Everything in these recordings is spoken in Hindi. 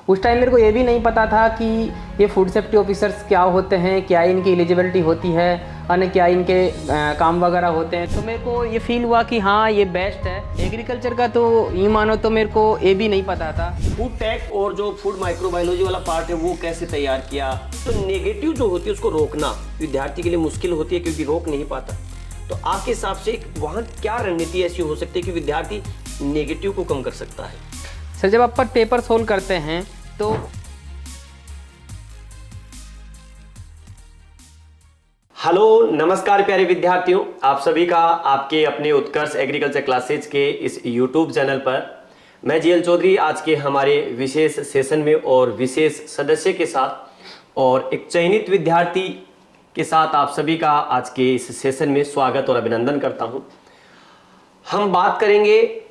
उस टाइम मेरे को ये भी नहीं पता था कि ये फूड सेफ्टी ऑफिसर्स क्या होते हैं, क्या इनकी एलिजिबिलिटी होती है, और क्या इनके काम वगैरह होते हैं। तो मेरे को ये फील हुआ कि हाँ ये बेस्ट है एग्रीकल्चर का। तो यूँ मानो तो मेरे को ये भी नहीं पता था। फूड टेक और जो फूड माइक्रोबायोलॉजी वाला पार्ट है वो कैसे तैयार किया। तो नेगेटिव जो होती है उसको रोकना विद्यार्थी के लिए मुश्किल होती है क्योंकि रोक नहीं पाता। तो आपके हिसाब से वहाँ क्या रणनीति ऐसी हो सकती है कि विद्यार्थी नेगेटिव को कम कर सकता है? सर जब आप पेपर सोल्व करते हैं तो हेलो नमस्कार प्यारे विद्यार्थियों, आप सभी का आपके अपने उत्कर्ष एग्रीकल्चर क्लासेज के इस यूट्यूब चैनल पर मैं जीएल चौधरी आज के हमारे विशेष सेशन में और विशेष सदस्य के साथ और एक चयनित विद्यार्थी के साथ आप सभी का आज के इस सेशन में स्वागत और अभिनंदन करता हूं। हम बात करेंगे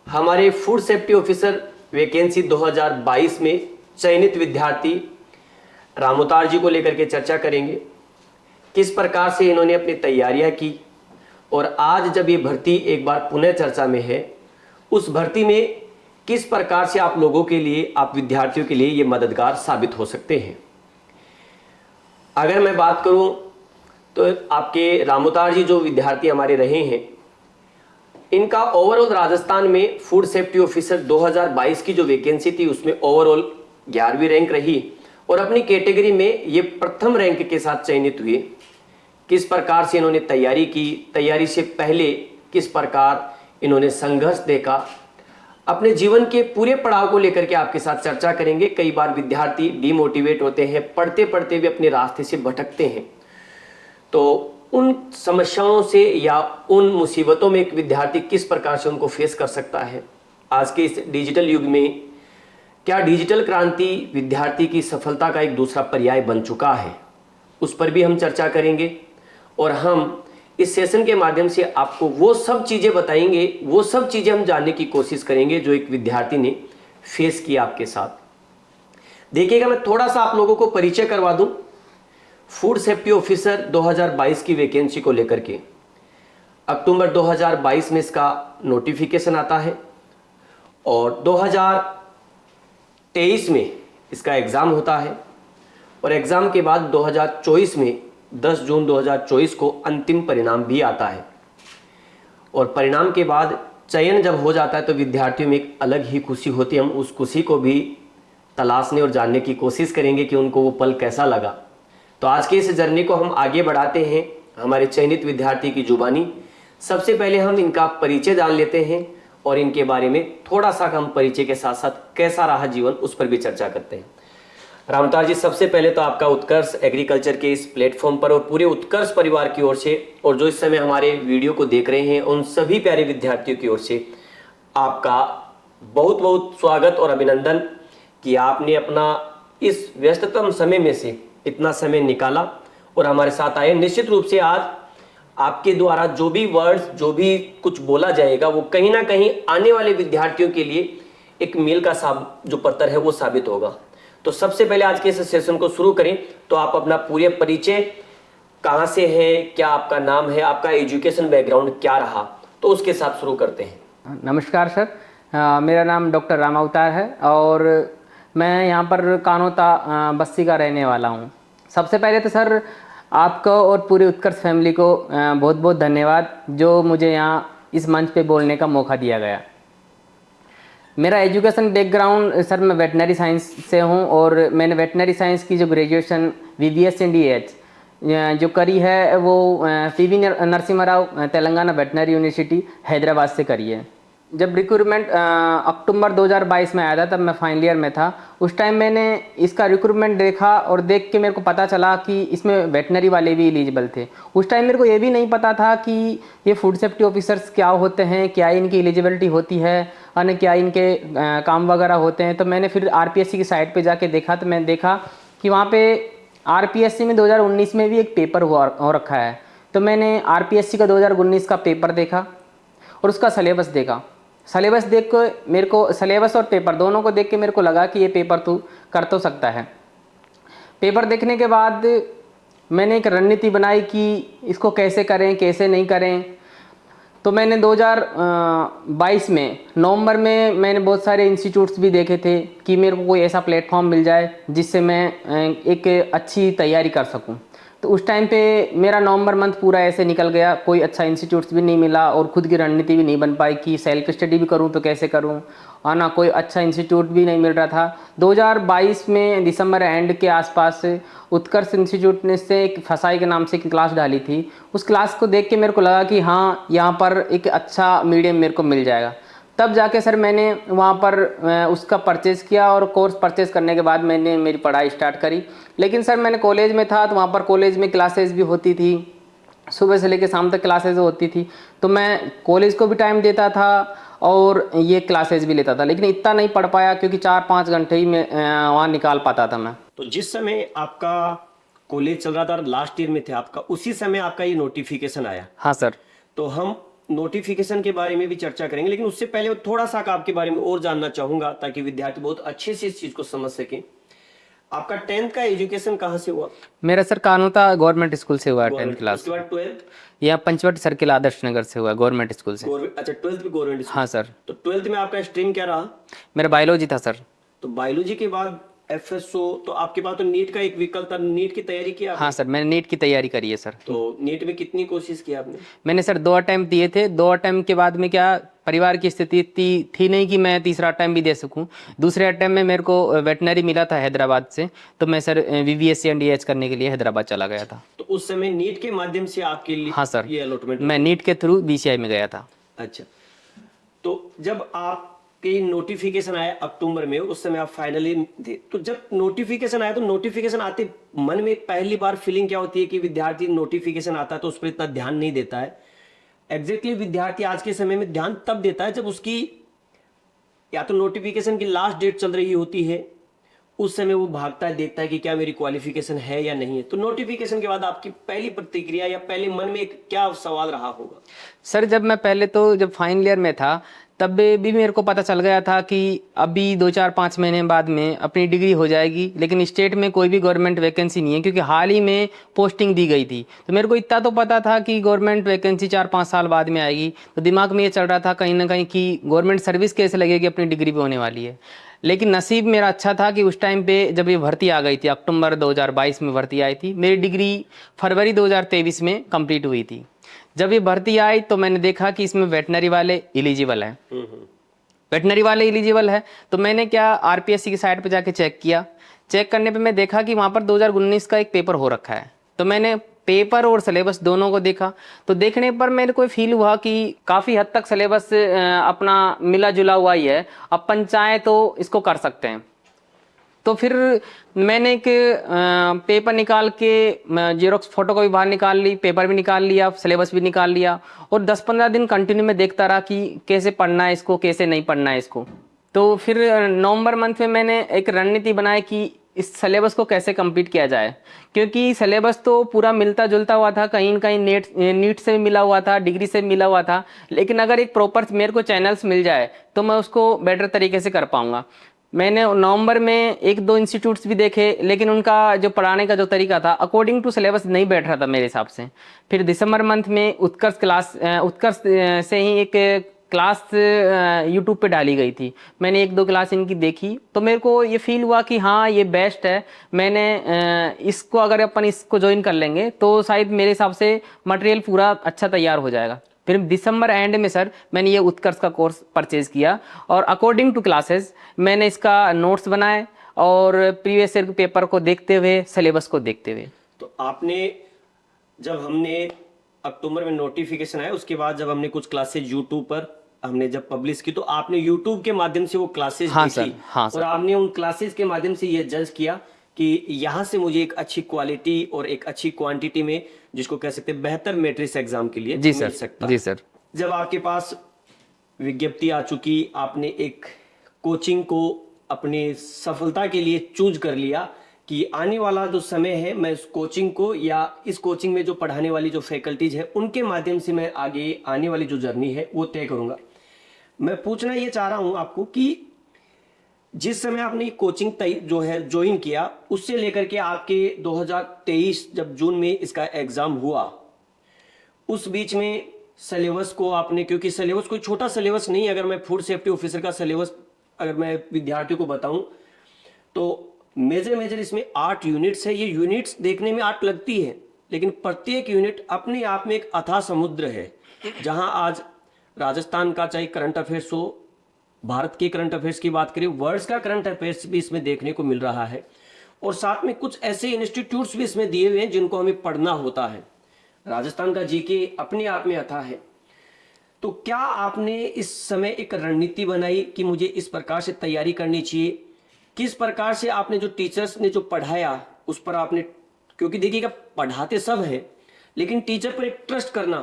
हमारे फूड सेफ्टी ऑफिसर वैकेंसी 2022 में चयनित विद्यार्थी रामोतार जी को लेकर के चर्चा करेंगे। किस प्रकार से इन्होंने अपनी तैयारियां की और आज जब ये भर्ती एक बार पुनः चर्चा में है, उस भर्ती में किस प्रकार से आप लोगों के लिए, आप विद्यार्थियों के लिए ये मददगार साबित हो सकते हैं। अगर मैं बात करूं तो आपके रामोतार जी जो विद्यार्थी हमारे रहे हैं, इनका ओवरऑल राजस्थान में फूड सेफ्टी ऑफिसर 2022 की जो वैकेंसी थी उसमें ओवरऑल 11वीं रैंक रही और अपनी कैटेगरी में ये प्रथम रैंक के साथ चयनित हुए। किस प्रकार से इन्होंने तैयारी की, तैयारी से पहले किस प्रकार इन्होंने संघर्ष देखा, अपने जीवन के पूरे पड़ाव को लेकर के आपके साथ चर्चा करेंगे। कई बार विद्यार्थी डिमोटिवेट होते हैं, पढ़ते पढ़ते भी अपने रास्ते से भटकते हैं। तो उन समस्याओं से या उन मुसीबतों में एक विद्यार्थी किस प्रकार से उनको फेस कर सकता है। आज के इस डिजिटल युग में क्या डिजिटल क्रांति विद्यार्थी की सफलता का एक दूसरा पर्याय बन चुका है, उस पर भी हम चर्चा करेंगे। और हम इस सेशन के माध्यम से आपको वो सब चीज़ें बताएंगे, वो सब चीज़ें हम जानने की कोशिश करेंगे जो एक विद्यार्थी ने फेस किया आपके साथ। देखिएगा, मैं थोड़ा सा आप लोगों को परिचय करवा दूं फूड सेफ्टी ऑफिसर 2022 की वैकेंसी को लेकर के। अक्टूबर 2022 में इसका नोटिफिकेशन आता है और 2023 में इसका एग्ज़ाम होता है और एग्ज़ाम के बाद 2024 में 10 जून 2024 को अंतिम परिणाम भी आता है। और परिणाम के बाद चयन जब हो जाता है तो विद्यार्थियों में एक अलग ही खुशी होती है। हम उस खुशी को भी तलाशने और जानने की कोशिश करेंगे कि उनको वो पल कैसा लगा। तो आज के इस जर्नी को हम आगे बढ़ाते हैं हमारे चयनित विद्यार्थी की जुबानी। सबसे पहले हम इनका परिचय जान लेते हैं और इनके बारे में थोड़ा सा हम परिचय के साथ साथ कैसा रहा जीवन उस पर भी चर्चा करते हैं। रामतार जी, सबसे पहले तो आपका उत्कर्ष एग्रीकल्चर के इस प्लेटफॉर्म पर और पूरे उत्कर्ष परिवार की ओर से और जो इस समय हमारे वीडियो को देख रहे हैं उन सभी प्यारे विद्यार्थियों की ओर से आपका बहुत बहुत स्वागत और अभिनंदन कि आपने अपना इस व्यस्ततम समय में से इतना समय निकाला और हमारे साथ आए। निश्चित रूप से आज आपके द्वारा जो भी वर्ड्स, जो भी कुछ बोला जाएगा वो कहीं ना कहीं आने वाले विद्यार्थियों के लिए एक मील का जो पत्थर है वो साबित होगा। तो सबसे पहले आज के इस सेशन को शुरू करें तो आप अपना पूरे परिचय, कहाँ से हैं, क्या आपका नाम है, आपका एजुकेशन बैकग्राउंड क्या रहा, तो उसके साथ शुरू करते हैं। नमस्कार सर, मेरा नाम डॉक्टर राम अवतार है और मैं यहाँ पर कानोता बस्ती का रहने वाला हूँ। सबसे पहले तो सर आपको और पूरी उत्कर्ष फैमिली को बहुत बहुत धन्यवाद जो मुझे यहाँ इस मंच पे बोलने का मौका दिया गया। मेरा एजुकेशन बैकग्राउंड सर, मैं वेटनरी साइंस से हूँ और मैंने वेटनरी साइंस की जो ग्रेजुएशन VBS एंड DH जो करी है वो PV Narasimha Rao Telangana veterinary university Hyderabad से करी है। जब रिक्रूटमेंट अक्टूबर 2022 में आया था तब मैं फाइनल ईयर में था। उस टाइम मैंने इसका रिक्रूटमेंट देखा और देख के मेरे को पता चला कि इसमें वेटनरी वाले भी एलिजिबल थे। उस टाइम मेरे को ये भी नहीं पता था कि ये फूड सेफ्टी ऑफिसर्स क्या होते हैं, क्या इनकी एलिजिबिलिटी होती है और क्या इनके काम वगैरह होते हैं। तो मैंने फिर RPSC की साइट पर जाके देखा तो मैंने देखा कि वहाँ पर RPSC में 2019 में भी एक पेपर हो रखा है। तो मैंने RPSC का 2019 का पेपर देखा और उसका सिलेबस देखा। सिलेबस देख के मेरे को, सिलेबस और पेपर दोनों को देख के मेरे को लगा कि ये पेपर तू कर तो सकता है। पेपर देखने के बाद मैंने एक रणनीति बनाई कि इसको कैसे करें, कैसे नहीं करें। तो मैंने 2022 में नवंबर में मैंने बहुत सारे इंस्टीट्यूट्स भी देखे थे कि मेरे को कोई ऐसा प्लेटफॉर्म मिल जाए जिससे मैं एक अच्छी तैयारी कर सकूं। तो उस टाइम पे मेरा नवंबर मंथ पूरा ऐसे निकल गया, कोई अच्छा इंस्टीट्यूट्स भी नहीं मिला और खुद की रणनीति भी नहीं बन पाई कि सेल्फ स्टडी भी करूं तो कैसे करूं, और ना कोई अच्छा इंस्टीट्यूट भी नहीं मिल रहा था। 2022 में दिसंबर एंड के आसपास उत्कर्ष इंस्टीट्यूट ने से एक फसाई के नाम से एक क्लास डाली थी। उस क्लास को देख के मेरे को लगा कि हाँ, यहाँ पर एक अच्छा मीडियम मेरे को मिल जाएगा। तब जाके सर मैंने वहाँ पर उसका परचेज़ किया और कोर्स परचेज़ करने के बाद मैंने मेरी पढ़ाई स्टार्ट करी। लेकिन सर मैंने कॉलेज में था तो वहाँ पर कॉलेज में क्लासेस भी होती थी, सुबह से लेकर शाम तक क्लासेस होती थी, तो मैं कॉलेज को भी टाइम देता था और ये क्लासेस भी लेता था, लेकिन इतना नहीं पढ़ पाया क्योंकि 4-5 घंटे ही मैं वहाँ निकाल पाता था मैं। तो जिस समय आपका कॉलेज चल रहा था और लास्ट ईयर में थे आपका, उसी समय आपका ये नोटिफिकेशन आया। हाँ सर। तो हम नोटिफिकेशन के बारे में भी चर्चा करेंगे, लेकिन उससे पहले थोड़ा सा आपके बारे में और जानना चाहूंगा ताकि विद्यार्थी बहुत अच्छे से इस चीज को समझ सके। आपका 10th का एजुकेशन कहाँ से हुआ? मेरा सर कानोता गवर्नमेंट स्कूल से हुआ 10th क्लास। उसके बाद 12th? यह पंचवटी सर्किल आदर्श नगर से हुआ, गवर्नमेंट स्कूल से। अच्छा, 12th भी गवर्नमेंट? हाँ सर। तो 12th में आपका स्ट्रीम क्या रहा? मेरा बायोलॉजी था सर। तो बायोलॉजी के बाद एफएसओ, तो आपके पास तो नीट का एक विकल्प था, नीट की तैयारी की आपने? हाँ सर, मैंने नीट की तैयारी करी है सर। तो नीट में कितनी कोशिश की आपने? मैंने सर 2 अटेम्प्ट दिए थे। 2 अटेम्प्ट के बाद में क्या, परिवार की स्थिति थी नहीं कि मैं तीसरा अटेम्प्ट भी दे सकूं। दूसरे अटेम्प्ट में मेरे को वेटनरी मिला था हैदराबाद से, तो मैं सर VVSC एंड DH करने के लिए हैदराबाद चला गया था। तो उस समय नीट के माध्यम से आपके लिए? हाँ सर, ये अलॉटमेंट? मैं नीट के थ्रू BCI में गया था। अच्छा, तो जब आपके नोटिफिकेशन आया अक्टूबर में, उस समय आप फाइनली थे, तो जब नोटिफिकेशन आया तो नोटिफिकेशन आते मन में पहली बार फीलिंग क्या होती है कि विद्यार्थी नोटिफिकेशन आता है तो उस पर इतना ध्यान नहीं देता है। एग्जैक्टली विद्यार्थी आज के समय में ध्यान तब देता है जब उसकी या तो नोटिफिकेशन की लास्ट डेट चल रही होती है, उस समय वो भागता है, देखता है कि क्या मेरी क्वालिफिकेशन है या नहीं है। तो नोटिफिकेशन के बाद आपकी पहली प्रतिक्रिया या पहले मन में क्या सवाल रहा होगा? सर जब मैं पहले तो जब फाइनल ईयर में था तब भी मेरे को पता चल गया था कि अभी 2-4-5 महीने बाद में अपनी डिग्री हो जाएगी, लेकिन स्टेट में कोई भी गवर्नमेंट वैकेंसी नहीं है क्योंकि हाल ही में पोस्टिंग दी गई थी। तो मेरे को इतना तो पता था कि गवर्नमेंट वैकेंसी 4-5 साल बाद में आएगी। तो दिमाग में ये चल रहा था कहीं ना कहीं कि गवर्नमेंट सर्विस कैसे लगेगी, अपनी डिग्री भी होने वाली है। लेकिन नसीब मेरा अच्छा था कि उस टाइम पे जब ये भर्ती आ गई थी, अक्टूबर 2022 में भर्ती आई थी, मेरी डिग्री फरवरी 2023 में कंप्लीट हुई थी। जब ये भर्ती आई तो मैंने देखा कि इसमें वेटनरी वाले एलिजिबल हैं, वेटनरी वाले एलिजिबल है। तो मैंने क्या RPSC की साइट पे जाके चेक किया। चेक करने पे मैं देखा कि वहाँ पर 2019 का एक पेपर हो रखा है। तो मैंने पेपर और सिलेबस दोनों को देखा। तो देखने पर मेरे को फील हुआ कि काफ़ी हद तक सिलेबस अपना मिला जुला हुआ ही है, अपन चाहें तो इसको कर सकते हैं। तो फिर मैंने एक पेपर निकाल के जेरोक्स फोटो को भी बाहर निकाल ली, पेपर भी निकाल लिया, सिलेबस भी निकाल लिया और 10-15 दिन कंटिन्यू में देखता रहा कि कैसे पढ़ना है इसको, कैसे नहीं पढ़ना है इसको। तो फिर नवंबर मंथ में मैंने एक रणनीति बनाई कि इस सिलेबस को कैसे कंप्लीट किया जाए, क्योंकि सिलेबस तो पूरा मिलता जुलता हुआ था, कहीं न कहीं नीट से भी मिला हुआ था, डिग्री से भी मिला हुआ था। लेकिन अगर एक प्रॉपर मेरे को चैनल्स मिल जाए तो मैं उसको बेटर तरीके से कर पाऊँगा। मैंने नवंबर में 1-2 इंस्टीट्यूट्स भी देखे, लेकिन उनका जो पढ़ाने का जो तरीका था अकॉर्डिंग टू सिलेबस नहीं बैठ रहा था मेरे हिसाब से। फिर दिसंबर मंथ में उत्कर्ष से ही एक क्लास यूट्यूब पे डाली गई थी। मैंने 1-2 क्लास इनकी देखी तो मेरे को ये फील हुआ कि हाँ ये बेस्ट है। मैंने इसको अगर अपन इसको ज्वाइन कर लेंगे तो शायद मेरे हिसाब से मटेरियल पूरा अच्छा तैयार हो जाएगा। फिर दिसंबर एंड में सर मैंने ये उत्कर्ष का कोर्स परचेज किया और अकॉर्डिंग टू क्लासेस मैंने इसका नोट्स बनाए और प्रीवियस ईयर पेपर को देखते हुए, सिलेबस को देखते हुए। तो आपने जब हमने अक्टूबर में नोटिफिकेशन आया उसके बाद जब हमने कुछ क्लासेज यूट्यूब पर हमने जब पब्लिश की तो आपने यूट्यूब के माध्यम से वो क्लासेज देखी। हाँ सर। और आपने उन क्लासेज के माध्यम से ये जज किया कि यहाँ से मुझे एक अच्छी क्वालिटी और एक अच्छी क्वांटिटी में, जिसको कह सकते हैं बेहतर मैट्रिक्स एग्जाम के लिए जी मिल सर, सकता। जी सर। जब आपके पास विज्ञप्ति आ चुकी, आपने एक कोचिंग को अपनी सफलता के लिए चूज कर लिया कि आने वाला जो समय है मैं इस कोचिंग को या इस कोचिंग में जो पढ़ाने वाली जो फैकल्टीज है उनके माध्यम से मैं आगे आने वाली जो जर्नी है वो तय करूंगा। मैं पूछना ये चाह रहा हूं आपको कि जिस समय आपने कोचिंग जो है ज्वाइन किया उससे लेकर के आपके 2023 जब जून में इसका एग्जाम हुआ, उस बीच में सिलेबस को आपने, क्योंकि सिलेबस कोई छोटा सिलेबस नहीं है, अगर मैं फूड सेफ्टी ऑफिसर का सिलेबस अगर मैं विद्यार्थियों को बताऊं तो मेजर इसमें 8 यूनिट्स है। ये यूनिट्स देखने में 8 लगती है, लेकिन प्रत्येक यूनिट अपने आप में एक अथाह समुद्र है, जहां आज राजस्थान का चाहे करंट अफेयर्स हो, भारत के करंट अफेयर्स की बात करें, वर्ल्ड का करंट अफेयर्स भी इसमें देखने को मिल रहा है। और साथ में कुछ ऐसे इंस्टीट्यूट्स भी इसमें दिए हुए हैं जिनको हमें पढ़ना होता है। राजस्थान का जीके अपने आप में अथाह है। तो क्या आपने इस समय एक रणनीति बनाई कि मुझे इस प्रकार से तैयारी करनी चाहिए? किस प्रकार से आपने जो टीचर्स ने जो पढ़ाया उस पर आपने, क्योंकि देखिएगा पढ़ाते सब है, लेकिन टीचर पर एक ट्रस्ट करना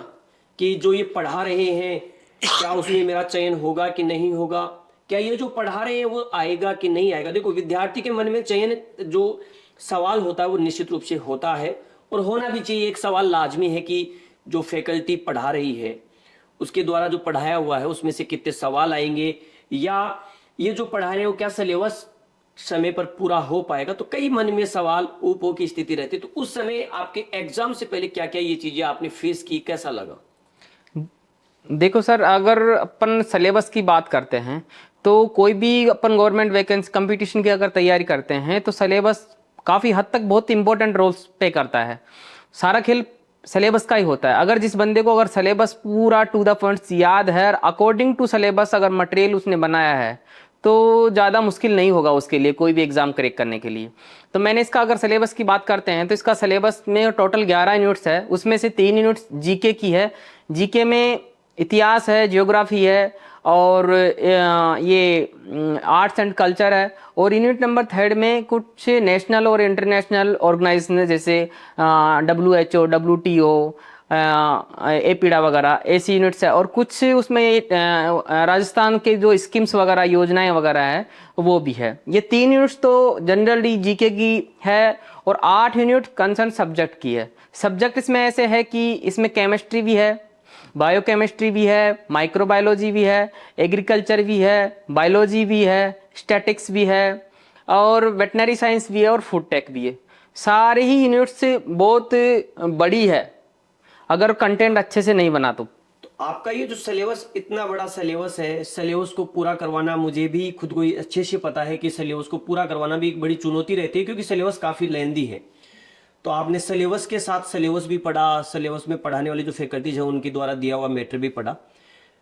कि जो ये पढ़ा रहे हैं क्या उसमें मेरा चयन होगा कि नहीं होगा, क्या ये जो पढ़ा रहे हैं वो आएगा कि नहीं आएगा। देखो विद्यार्थी के मन में चयन जो सवाल होता है वो निश्चित रूप से होता है, और होना भी चाहिए। एक सवाल लाजमी है कि जो फैकल्टी पढ़ा रही है उसके द्वारा जो पढ़ाया हुआ है उसमें से कितने सवाल आएंगे, या ये जो पढ़ा रहे हो क्या सिलेबस समय पर पूरा हो पाएगा। तो कई मन में सवाल ऊपर की स्थिति रहती है। तो उस समय आपके एग्जाम से पहले क्या क्या ये चीजें आपने फेस की, कैसा लगा? देखो सर, अगर अपन सिलेबस की बात करते हैं तो कोई भी अपन गवर्नमेंट वैकेंसी कंपटीशन की अगर तैयारी करते हैं तो सिलेबस काफ़ी हद तक बहुत इंपॉर्टेंट रोल्स पे करता है। सारा खेल सिलेबस का ही होता है। अगर जिस बंदे को अगर सिलेबस पूरा टू द पॉइंट्स याद है, अकॉर्डिंग टू सिलेबस अगर मटेरियल उसने बनाया है, तो ज़्यादा मुश्किल नहीं होगा उसके लिए कोई भी एग्ज़ाम क्रैक करने के लिए। तो मैंने इसका अगर सिलेबस की बात करते हैं तो इसका सिलेबस में टोटल 11 यूनिट्स है। उसमें से 3 यूनिट्स जीके की है। जीके में इतिहास है, जियोग्राफी है, और ये आर्ट्स एंड कल्चर है। और यूनिट नंबर 3 में कुछ नेशनल और इंटरनेशनल ऑर्गेनाइजेशन जैसे WHO, WTO, एपीडा वगैरह ऐसी यूनिट्स है। और कुछ उसमें राजस्थान के जो स्कीम्स वगैरह योजनाएं वगैरह है वो भी है। ये 3 यूनिट्स तो जनरली जीके की है, और 8 यूनिट कंसर्न सब्जेक्ट की है। सब्जेक्ट इसमें ऐसे है कि इसमें केमिस्ट्री भी है, बायोकेमिस्ट्री भी है, माइक्रोबायोलॉजी भी है, एग्रीकल्चर भी है, बायोलॉजी भी है, स्टैटिक्स भी है, और वेटनरी साइंस भी है, और फूड टेक भी है। सारे ही यूनिट्स बहुत बड़ी है अगर कंटेंट अच्छे से नहीं बना तो आपका ये जो सिलेबस, इतना बड़ा सिलेबस है, सिलेबस को पूरा करवाना, मुझे भी खुद को अच्छे से पता है कि सिलेबस को पूरा करवाना भी एक बड़ी चुनौती रहती है, क्योंकि सिलेबस काफ़ी लेंदी है। तो आपने सिलेबस के साथ सिलेबस भी पढ़ा, सिलेबस में पढ़ाने वाली जो फैकल्टीज है उनके द्वारा दिया हुआ मैटर भी पढ़ा।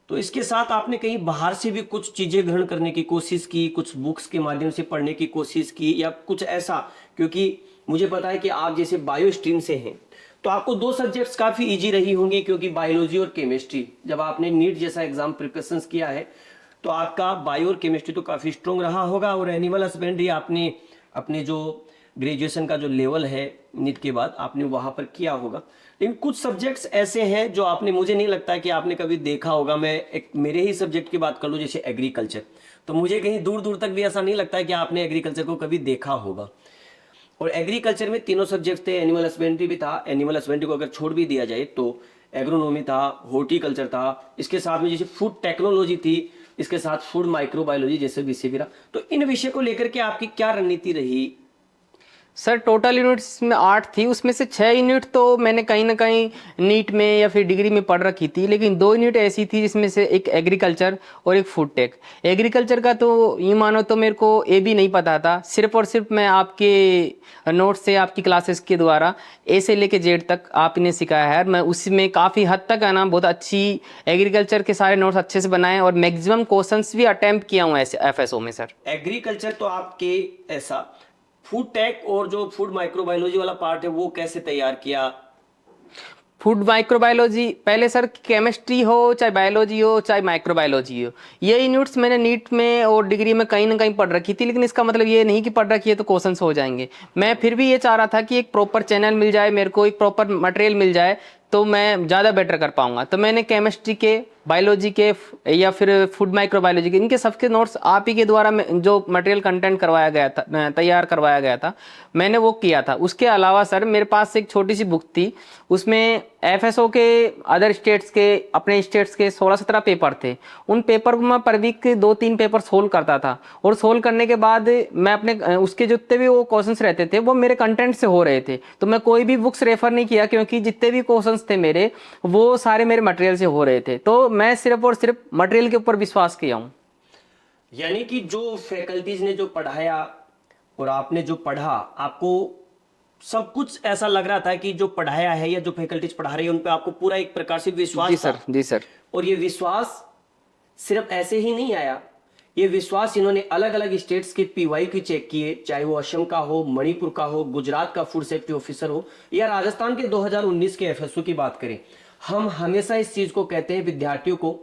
तो इसके साथ आपने कहीं बाहर से भी कुछ चीज़ें ग्रहण करने की कोशिश की, कुछ बुक्स के माध्यम से पढ़ने की कोशिश की, या कुछ ऐसा? क्योंकि मुझे पता है कि आप जैसे बायो स्ट्रीम से हैं तो आपको 2 सब्जेक्ट्स काफ़ी इजी रही होंगी, क्योंकि बायोलॉजी और केमिस्ट्री, जब आपने नीट जैसा एग्जाम प्रिपरेशंस किया है तो आपका बायो और केमिस्ट्री तो काफ़ी स्ट्रॉन्ग रहा होगा। और एनिमल हस्बेंड्री आपने अपने जो ग्रेजुएशन का जो लेवल है नीट के बाद आपने वहाँ पर किया होगा। लेकिन कुछ सब्जेक्ट्स ऐसे हैं जो आपने, मुझे नहीं लगता कि आपने कभी देखा होगा। मैं एक मेरे ही सब्जेक्ट की बात कर लूँ, जैसे एग्रीकल्चर, तो मुझे कहीं दूर दूर तक भी ऐसा नहीं लगता है कि आपने एग्रीकल्चर को कभी देखा होगा। और एग्रीकल्चर में 3 सब्जेक्ट थे, एनिमल हस्बेंड्री भी था। एनिमल हस्बेंड्री को अगर छोड़ भी दिया जाए तो एग्रोनॉमी था, हॉर्टिकल्चर था, इसके साथ में जैसे फूड टेक्नोलॉजी थी, इसके साथ फूड माइक्रोबायोलॉजी जैसे विषय भी रहा। तो इन विषय को लेकर के आपकी क्या रणनीति रही? सर टोटल यूनिट्स में 8 थी, उसमें से 6 यूनिट तो मैंने कहीं ना कहीं नीट में या फिर डिग्री में पढ़ रखी थी, लेकिन 2 यूनिट ऐसी थी जिसमें से एक एग्रीकल्चर और एक फूड टेक। एग्रीकल्चर का तो यूँ मानो तो मेरे को ए भी नहीं पता था, सिर्फ और सिर्फ मैं आपके नोट्स से, आपकी क्लासेस के द्वारा ए से लेके जेड तक आपने सिखाया है। मैं उसमें काफ़ी हद तक है ना बहुत अच्छी एग्रीकल्चर के सारे नोट्स अच्छे से बनाए, और मैक्सिमम क्वेश्चंस भी अटैम्प्ट किया हूँ FSO में सर। एग्रीकल्चर तो आपके ऐसा, फूड टेक और जो फूड माइक्रोबायोलॉजी वाला पार्ट है वो कैसे तैयार किया? फूड माइक्रोबायोलॉजी पहले सर, केमिस्ट्री हो चाहे बायोलॉजी हो चाहे माइक्रोबायोलॉजी हो, ये यूनिट्स मैंने नीट में और डिग्री में कहीं ना कहीं पढ़ रखी थी। लेकिन इसका मतलब ये नहीं कि पढ़ रखी है तो क्वेश्चंस हो जाएंगे। मैं फिर भी ये चाह रहा था कि एक प्रॉपर चैनल मिल जाए मेरे को, एक प्रॉपर मटेरियल मिल जाए तो मैं ज़्यादा बेटर कर पाऊंगा। तो मैंने केमिस्ट्री के, बायोलॉजी के या फिर फूड माइक्रोबायोलॉजी के, इनके सबके नोट्स आप ही के द्वारा जो मटेरियल कंटेंट करवाया गया था, तैयार करवाया गया था, मैंने वो किया था। उसके अलावा सर मेरे पास एक छोटी सी बुक थी, उसमें एफएसओ के अदर स्टेट्स के अपने स्टेट्स के 16-17 पेपर थे। उन पेपर को मैं पर वीक 2-3 पेपर सोल्व करता था, और सोल्व करने के बाद मैं अपने उसके जितने भी वो क्वेश्चंस रहते थे वो मेरे कंटेंट से हो रहे थे, तो मैं कोई भी बुक्स रेफर नहीं किया, क्योंकि जितने भी क्वेश्चंस थे मेरे वो सारे मेरे मटेरियल से हो रहे थे। तो मैं सिर्फ और सिर्फ मटेरियल के ऊपर विश्वास किया हूँ। यानी कि जो फैकल्टीज ने जो पढ़ाया और आपने जो पढ़ा, आपको सब कुछ ऐसा लग रहा था कि जो पढ़ाया है या जो फैकल्टीज पढ़ा रही है उन पे आपको पूरा एक प्रकार से विश्वास जी था। सर, जी सर। और ये विश्वास सिर्फ ऐसे ही नहीं आया, ये विश्वास इन्होंने अलग अलग स्टेट्स के PYQ चेक किए, चाहे वो असम का हो, मणिपुर का हो, गुजरात का फूड सेफ्टी ऑफिसर हो, या राजस्थान के 2019 के FSO की बात करें। हम हमेशा इस चीज को कहते हैं विद्यार्थियों को,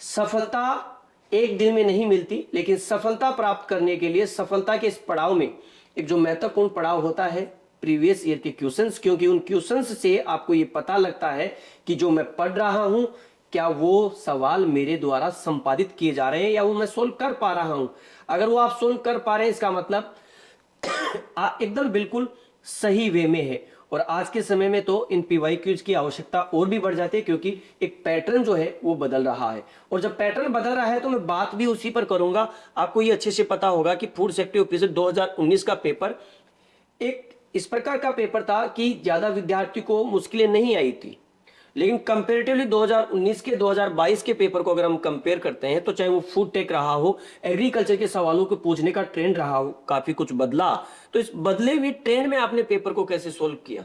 सफलता एक दिन में नहीं मिलती, लेकिन सफलता प्राप्त करने के लिए सफलता के इस पड़ाव में एक जो महत्वपूर्ण पड़ाव होता है प्रीवियस ईयर के क्वेश्चंस, क्योंकि उन क्वेश्चंस से आपको ये पता लगता है कि जो मैं पढ़ रहा हूं क्या वो सवाल मेरे द्वारा संपादित किए जा रहे हैं या वो मैं सोल्व कर पा रहा हूं। अगर वो आप सोल्व कर पा रहे हैं इसका मतलब एकदम बिल्कुल सही वे में है। और आज के समय में तो इन PYQs की आवश्यकता और भी बढ़ जाती है, क्योंकि एक पैटर्न जो है वो बदल रहा है, और जब पैटर्न बदल रहा है तो मैं बात भी उसी पर करूंगा। आपको ये अच्छे से पता होगा कि फूड सेफ्टी ऑफिसर 2019 का पेपर एक इस प्रकार का पेपर था कि ज्यादा विद्यार्थी को मुश्किलें नहीं आई थी, लेकिन कंपेरेटिवली 2019 के 2022 के पेपर को अगर हम कंपेयर करते हैं तो चाहे वो फूड टेक रहा हो, एग्रीकल्चर के सवालों को पूछने का ट्रेंड रहा हो, काफी कुछ बदला। तो इस बदले हुए ट्रेंड में आपने पेपर को कैसे सोल्व किया?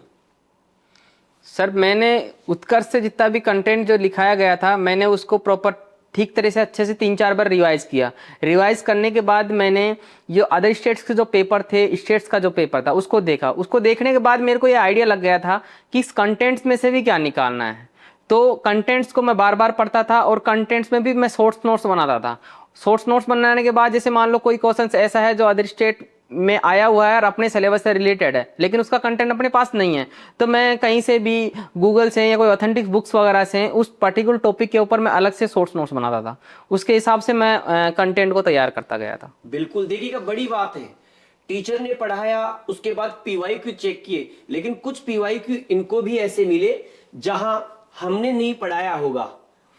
सर मैंने उत्कर्ष से जितना भी कंटेंट जो लिखाया गया था मैंने उसको प्रॉपर ठीक तरह से अच्छे से 3-4 बार रिवाइज किया। रिवाइज करने के बाद मैंने जो अदर स्टेट्स के जो पेपर थे, स्टेट्स का जो पेपर था उसको देखा। उसको देखने के बाद मेरे को ये आइडिया लग गया था कि इस कंटेंट्स में से भी क्या निकालना है। तो कंटेंट्स को मैं बार बार पढ़ता था, और कंटेंट्स में भी मैं शॉर्ट्स नोट्स बनाता था। शॉर्ट्स नोट्स बनाने के बाद जैसे मान लो कोई क्वेश्चन ऐसा है जो अदर स्टेट में आया हुआ है और अपने सिलेबस से रिलेटेड है, लेकिन उसका कंटेंट अपने पास नहीं है, तो मैं कहीं से भी गूगल से या कोई ऑथेंटिक बुक्स वगैरह से उस पर्टिकुलर टॉपिक के ऊपर मैं अलग से शॉर्ट्स नोट्स बनाता था। उसके हिसाब से मैं कंटेंट को तैयार करता गया था। बिल्कुल, देखिएगा बड़ी बात है, टीचर ने पढ़ाया उसके बाद PYQ चेक किए, लेकिन कुछ PYQ इनको भी ऐसे मिले जहां हमने नहीं पढ़ाया होगा,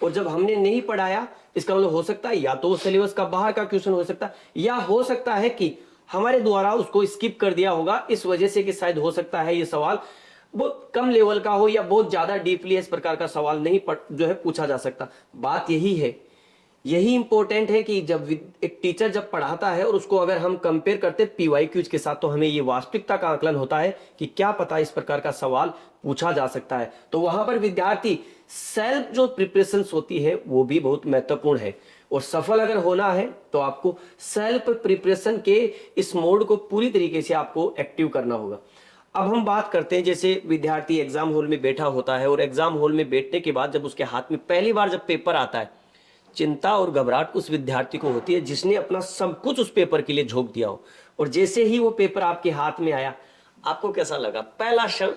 और जब हमने नहीं पढ़ाया इसका मतलब हो सकता है या तो सिलेबस का बाहर का क्वेश्चन हो सकता है, या हो सकता है कि हमारे द्वारा उसको स्किप कर दिया होगा इस वजह से कि शायद हो सकता है ये सवाल बहुत कम लेवल का हो या बहुत ज्यादा डीपली इस प्रकार का सवाल नहीं जो है पूछा जा सकता। बात यही है, यही इंपॉर्टेंट है कि जब एक टीचर जब पढ़ाता है और उसको अगर हम कंपेयर करते PYQs के साथ, तो हमें ये वास्तविकता का आकलन होता है कि क्या पता इस प्रकार का सवाल पूछा जा सकता है। तो वहां पर विद्यार्थी सेल्फ जो प्रिपरेशन होती है वो भी बहुत महत्वपूर्ण है, और सफल अगर होना है तो आपको सेल्फ प्रिपरेशन के इस मोड को पूरी तरीके से आपको एक्टिव करना होगा। अब हम बात करते हैं, जैसे विद्यार्थी एग्जाम हॉल में बैठा होता है, और एग्जाम हॉल में बैठने के बाद जब उसके हाथ में पहली बार जब पेपर आता है, चिंता और घबराहट उस विद्यार्थी को होती है जिसने अपना सब कुछ उस पेपर के लिए झोंक दिया हो। और जैसे ही वो पेपर आपके हाथ में आया, आपको कैसा लगा पहला क्षण?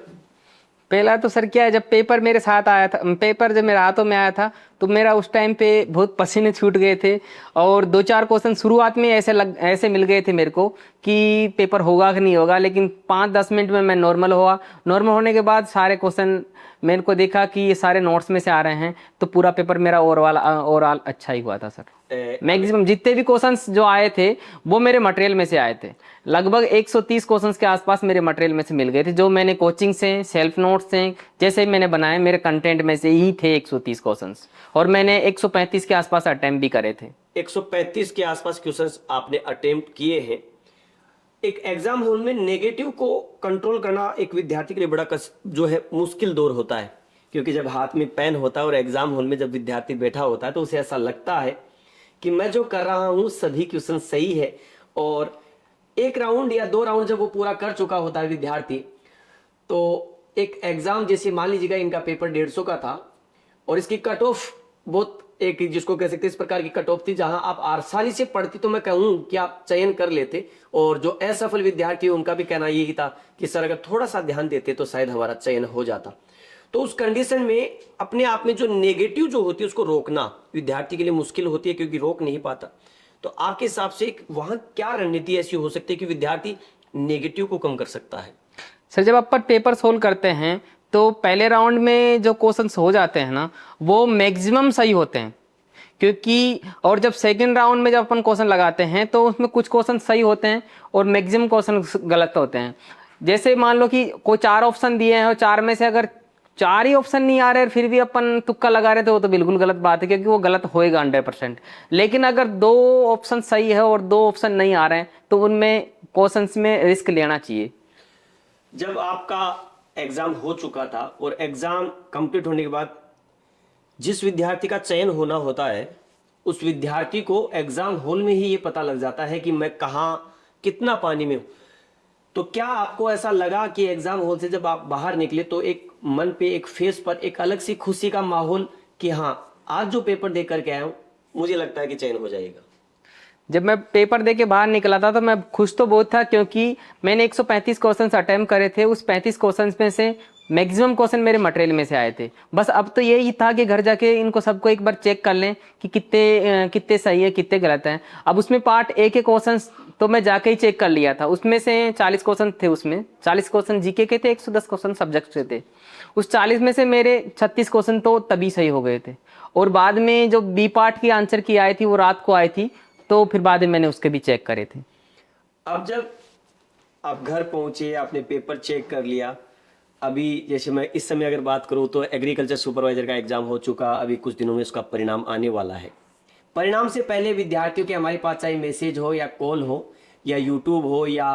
पहला तो सर क्या है, जब पेपर मेरे साथ आया था, पेपर जब मेरे हाथों में आया था तो मेरा उस टाइम पे बहुत पसीने छूट गए थे, और 2-4 क्वेश्चन शुरुआत में ऐसे मिल गए थे मेरे को कि पेपर होगा कि नहीं होगा, लेकिन 5-10 मिनट में मैं नॉर्मल हुआ। नॉर्मल होने के बाद सारे क्वेश्चन मैंने को देखा कि ये सारे नोट्स में से आ रहे हैं, तो पूरा पेपर मेरा ओवरऑल अच्छा ही हुआ था सर। मैक्सिमम जितने भी क्वेश्चंस जो आए थे वो मेरे मटेरियल में से आए थे। लगभग 130 क्वेश्चंस के आसपास मेरे मटेरियल में से मिल गए थे, जो मैंने कोचिंग से, सेल्फ नोट्स से जैसे मैंने बनाए, मेरे कंटेंट में से ही थे 130 क्वेश्चंस, और मैंने 135 के आसपास अटेम्प्ट भी करे थे। 135 के आसपास क्वेश्चंस आपने अटेम्प्ट किए हैं। एक एग्जाम हॉल में नेगेटिव को कंट्रोल करना एक विद्यार्थी के लिए बड़ा जो है मुश्किल दौर होता है, क्योंकि जब हाथ में पेन होता है और एग्जाम हॉल में जब विद्यार्थी बैठा होता है तो उसे ऐसा लगता है कि मैं जो कर रहा हूं सभी क्वेश्चन सही है। और एक राउंड या 2 राउंड जब वो पूरा कर चुका होता है विद्यार्थी, तो एक एग्जाम जैसे मान लीजिएगा इनका पेपर 150 का था, और इसकी कट ऑफ बहुत एक जिसको कह सकते हैं इस प्रकार की कट ऑफ थी, जहां आप आसानी से पढ़ती तो मैं कहूं कि आप चयन कर लेते, और जो असफल विद्यार्थी उनका भी कहना यही था कि सर अगर थोड़ा सा ध्यान देते तो शायद हमारा चयन हो जाता। तो उस कंडीशन में अपने आप में जो नेगेटिव जो होती है उसको रोकना विद्यार्थी के लिए मुश्किल होती है, क्योंकि रोक नहीं पाता। तो आपके हिसाब से वहां क्या रणनीति ऐसी हो सकती है कि विद्यार्थी नेगेटिव को कम कर सकता है? सर जब आप पेपर सोल्व करते हैं तो पहले राउंड में जो क्वेश्चंस हो जाते हैं ना वो मैक्सिमम सही होते हैं, क्योंकि और जब सेकंड राउंड में जब अपन क्वेश्चन लगाते हैं तो उसमें कुछ क्वेश्चन सही होते हैं और मैक्सिमम क्वेश्चन गलत होते हैं। जैसे मान लो कि कोई 4 ऑप्शन दिए हैं और 4 में से अगर 4 ही ऑप्शन नहीं आ रहे फिर भी अपन तुक्का लगा रहे तो वो तो बिल्कुल गलत बात है, क्योंकि वो गलत होएगा 100%। लेकिन अगर 2 ऑप्शन सही है और 2 ऑप्शन नहीं आ रहे हैं तो उनमें क्वेश्चंस में रिस्क लेना चाहिए। जब आपका एग्जाम हो चुका था और एग्जाम कंप्लीट होने के बाद जिस विद्यार्थी का चयन होना होता है उस विद्यार्थी को एग्जाम हॉल में ही ये पता लग जाता है कि मैं कहाँ कितना पानी में हूं। तो क्या आपको ऐसा लगा कि एग्जाम हॉल से जब आप बाहर निकले तो एक मन पे एक फेस पर एक अलग सी खुशी का माहौल कि हाँ आज जो पेपर दे करके आया हूं मुझे लगता है कि चयन हो जाएगा? जब मैं पेपर दे के बाहर निकला था तो मैं खुश तो बहुत था, क्योंकि मैंने 135 क्वेश्चंस अटेम्प्ट करे थे। उस 35 क्वेश्चंस में से मैक्सिमम क्वेश्चन मेरे मटेरियल में से आए थे। बस अब तो यही था कि घर जाके इनको सबको एक बार चेक कर लें कि कितने सही है कितने गलत हैं। अब उसमें पार्ट ए के क्वेश्चंस तो मैं जाके ही चेक कर लिया था। उसमें से 40 क्वेश्चन थे, उसमें 40 क्वेश्चन जीके के थे, 110 क्वेश्चन सब्जेक्ट के थे। उस 40 में से मेरे 36 क्वेश्चन तो तभी सही हो गए थे, और बाद में जो बी पार्ट की आंसर की आई थी वो रात को आई थी, तो फिर बाद में मैंने उसके भी चेक करे थे। अब जब आप घर पहुंचे आपने पेपर चेक कर लिया, अभी जैसे मैं इस समय अगर बात करूं तो एग्रीकल्चर सुपरवाइजर का एग्जाम हो चुका, अभी कुछ दिनों में उसका परिणाम आने वाला है। परिणाम से पहले विद्यार्थियों के हमारे पास चाहे मैसेज हो या कॉल हो या यूट्यूब हो या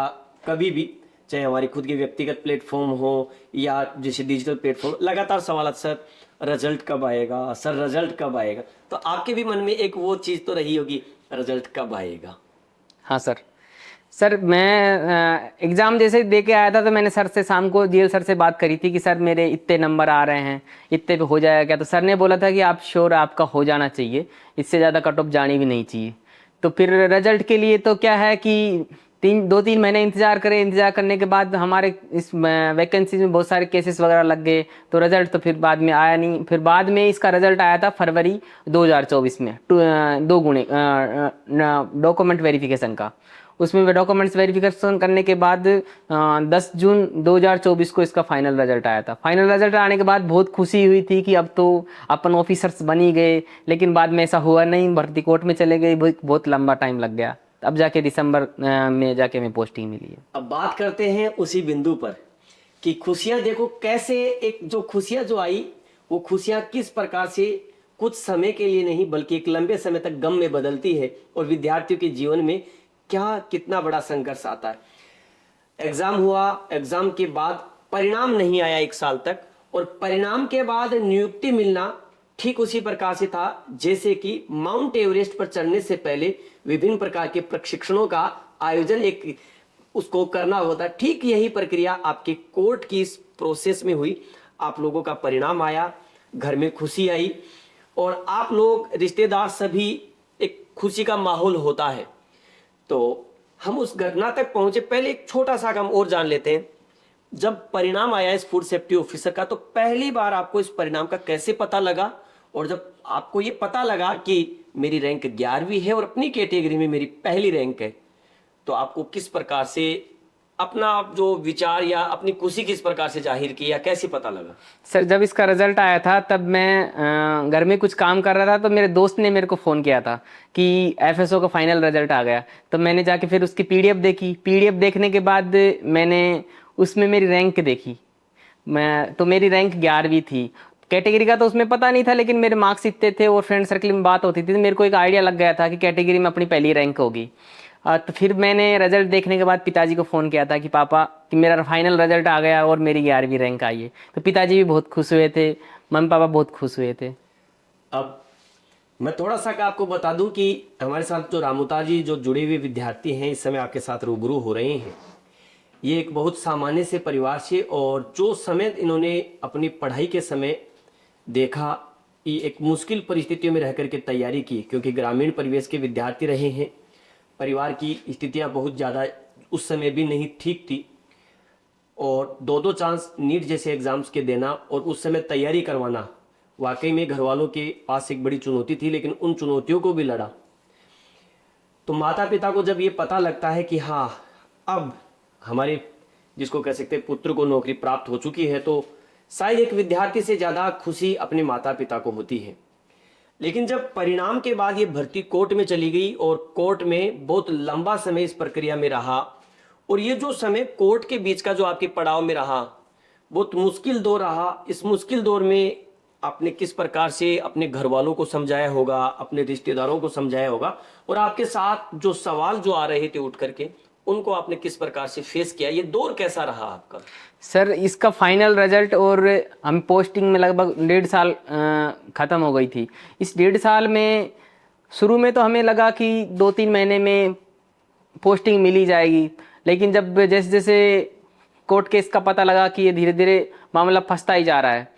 कभी भी चाहे हमारी खुद की व्यक्तिगत प्लेटफॉर्म हो या जैसे डिजिटल प्लेटफॉर्म, लगातार सवाल, सर रिजल्ट कब आएगा, सर रिजल्ट कब आएगा। तो आपके भी मन में एक वो चीज़ तो रही होगी, रिजल्ट कब आएगा? हाँ सर मैं एग्ज़ाम जैसे दे के आया था तो मैंने सर से शाम को जीएल सर से बात करी थी कि सर मेरे इतने नंबर आ रहे हैं, इतने पे हो जाएगा क्या? तो सर ने बोला था कि आप श्योर आपका हो जाना चाहिए, इससे ज़्यादा कट ऑफ जानी भी नहीं चाहिए। तो फिर रिजल्ट के लिए तो क्या है कि 2-3 महीने इंतज़ार करें। इंतज़ार करने के बाद हमारे इस वैकेंसी में बहुत सारे केसेस वगैरह लग गए, तो रिजल्ट तो फिर बाद में आया नहीं। फिर बाद में इसका रिजल्ट आया था फरवरी 2024 में 2 गुणे डॉक्यूमेंट वेरिफिकेशन का। उसमें वे डॉक्यूमेंट्स वेरिफिकेशन करने के बाद 10 जून 2024 को इसका फाइनल रिजल्ट आया था। फाइनल रिजल्ट आने के बाद बहुत खुशी हुई थी कि अब तो अपन ऑफिसर्स बन ही गए, लेकिन बाद में ऐसा हुआ नहीं, भर्ती कोर्ट में चले गए, बहुत लंबा टाइम लग गया। अब जाके दिसंबर में जाके हमें पोस्टिंग मिली है। अब बात करते हैं उसी बिंदु पर कि खुशियां देखो कैसे, एक जो खुशियां जो आई वो खुशियां किस प्रकार से कुछ समय के लिए नहीं बल्कि एक लंबे समय तक गम में बदलती है, और विद्यार्थियों के जीवन में क्या कितना बड़ा संघर्ष आता है। एग्जाम हुआ, एग्जाम के बाद परिणाम नहीं आया 1 साल तक, और परिणाम के बाद नियुक्ति मिलना ठीक उसी प्रकार से था जैसे कि माउंट एवरेस्ट पर चढ़ने से पहले विभिन्न प्रकार के प्रशिक्षणों का आयोजन एक उसको करना होता। ठीक यही प्रक्रिया आपके कोर्ट की इस प्रोसेस में हुई। आप लोगों का परिणाम आया, घर में खुशी आई, और आप लोग रिश्तेदार सभी एक खुशी का माहौल होता है। तो हम उस घटना तक पहुंचे, पहले एक छोटा सा काम और जान लेते हैं। जब परिणाम आया इस फूड सेफ्टी ऑफिसर का, तो पहली बार आपको इस परिणाम का कैसे पता लगा, और जब आपको ये पता लगा कि मेरी रैंक 11वीं है और अपनी कैटेगरी में मेरी पहली रैंक है, तो आपको किस प्रकार से अपना जो विचार या अपनी खुशी किस प्रकार से जाहिर की, या कैसे पता लगा? सर जब इसका रिजल्ट आया था तब मैं घर में कुछ काम कर रहा था, तो मेरे दोस्त ने मेरे को फ़ोन किया था कि एफएसओ का फाइनल रिजल्ट आ गया। तो मैंने जाके फिर उसकी पीडीएफ देखी। पीडीएफ देखने के बाद मैंने उसमें मेरी रैंक देखी। तो मेरी रैंक 11वीं थी। कैटेगरी का तो उसमें पता नहीं था, लेकिन मेरे मार्क्स इतने थे और फ्रेंड सर्कल में बात होती थी तो मेरे को एक आइडिया लग गया था कि कैटेगरी में अपनी पहली रैंक होगी। तो फिर मैंने रिजल्ट देखने के बाद पिताजी को फ़ोन किया था कि पापा कि मेरा फाइनल रिजल्ट आ गया और मेरी 11वीं रैंक आई है। तो पिताजी भी बहुत खुश हुए थे, मम्मी पापा बहुत खुश हुए थे। अब मैं थोड़ा सा आपको बता दूं कि हमारे साथ जो रामोता जी जो जुड़े हुए विद्यार्थी हैं इस समय आपके साथ रूबरू हो रहे हैं, ये एक बहुत सामान्य से परिवार से, और जो समय इन्होंने अपनी पढ़ाई के समय देखा कि एक मुश्किल परिस्थितियों में रह करके तैयारी की, क्योंकि ग्रामीण परिवेश के विद्यार्थी रहे हैं, परिवार की स्थितियां बहुत ज़्यादा उस समय भी नहीं ठीक थी, और 2-2 चांस नीट जैसे एग्ज़ाम्स के देना और उस समय तैयारी करवाना वाकई में घर वालों के पास एक बड़ी चुनौती थी, लेकिन उन चुनौतियों को भी लड़ा। तो माता पिता को जब ये पता लगता है कि हाँ अब हमारे जिसको कह सकते हैं पुत्र को नौकरी प्राप्त हो चुकी है, तो शायद एक विद्यार्थी से ज़्यादा खुशी अपने माता पिता को होती है। लेकिन जब परिणाम के बाद ये भर्ती कोर्ट में चली गई और कोर्ट में बहुत लंबा समय इस प्रक्रिया में रहा, और ये जो समय कोर्ट के बीच का जो आपके पड़ाव में रहा, बहुत मुश्किल दौर रहा। इस मुश्किल दौर में आपने किस प्रकार से अपने घर वालों को समझाया होगा, अपने रिश्तेदारों को समझाया होगा, और आपके साथ जो सवाल जो आ रहे थे उठ करके, उनको आपने किस प्रकार से फेस किया? ये दौर कैसा रहा आपका? सर इसका फाइनल रिजल्ट और हम पोस्टिंग में लगभग 1.5 साल ख़त्म हो गई थी। इस 1.5 साल में शुरू में तो हमें लगा कि 2-3 महीने में पोस्टिंग मिल ही जाएगी, लेकिन जब जैसे जैसे कोर्ट केस का पता लगा कि ये धीरे धीरे मामला फंसता ही जा रहा है,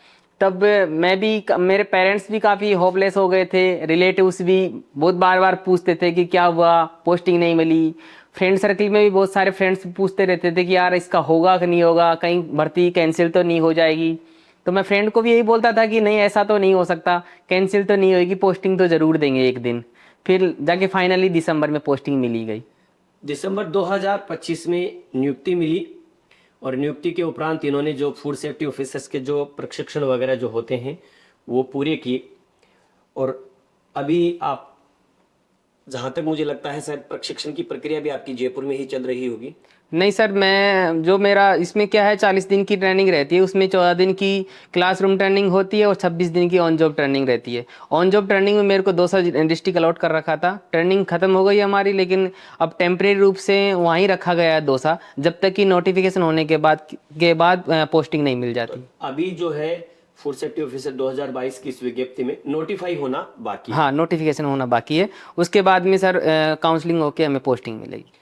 तब मैं भी, मेरे पेरेंट्स भी काफ़ी होपलेस हो गए थे। रिलेटिव्स भी बहुत बार बार पूछते थे कि क्या हुआ, पोस्टिंग नहीं मिली। फ्रेंड सर्कल में भी बहुत सारे फ्रेंड्स पूछते रहते थे कि यार इसका होगा कि नहीं होगा, कहीं भर्ती कैंसिल तो नहीं हो जाएगी। तो मैं फ्रेंड को भी यही बोलता था कि नहीं, ऐसा तो नहीं हो सकता, कैंसिल तो नहीं होगी, पोस्टिंग तो ज़रूर देंगे एक दिन। फिर जाके फाइनली दिसंबर में पोस्टिंग मिली गई। दिसंबर 2025 में नियुक्ति मिली, और नियुक्ति के उपरांत इन्होंने जो फूड सेफ्टी ऑफिसर्स के जो प्रशिक्षण वगैरह जो होते हैं वो पूरे किए, और अभी आप, जहाँ तक मुझे लगता है, शायद प्रशिक्षण की प्रक्रिया भी आपकी जयपुर में ही चल रही होगी। नहीं सर, मैं जो मेरा इसमें क्या है, 40 दिन की ट्रेनिंग रहती है, उसमें 14 दिन की क्लासरूम ट्रेनिंग होती है और 26 दिन की ऑन जॉब ट्रेनिंग रहती है। ऑन जॉब ट्रेनिंग में मेरे को 200 डिस्ट्रिक्ट अलॉट कर रखा था। ट्रेनिंग खत्म हो गई हमारी, लेकिन अब टेम्परेरी रूप से वहीं रखा गया है 200, जब तक कि नोटिफिकेशन होने के बाद पोस्टिंग नहीं मिल जाती। अभी जो है फूड सेफ्टी ऑफिसर 2022 की इस विज्ञप्ति में नोटिफाई होना बाकी है। हाँ, नोटिफिकेशन होना बाकी है, उसके बाद में सर काउंसलिंग होकर हमें पोस्टिंग मिलेगी।